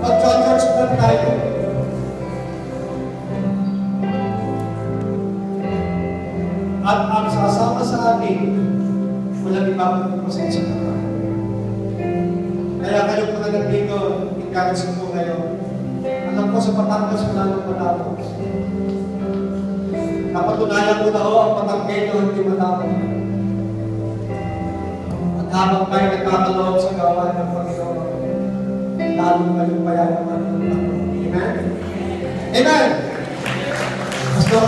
Mag-church lang tayo. At ang sasama sa atin, walang ibang pasensya ka. Kaya kayo mga nandito, encourage ko kayo. Alam ko sa Batangas, wala nang matapos. Napatunayan ko na ang Batanggeno hindi matapos. At habang kayo nagkakaloon sa gawain ng Panginoon, lalo kayong payayaman ng Panginoon. Amen? Amen! Pastor,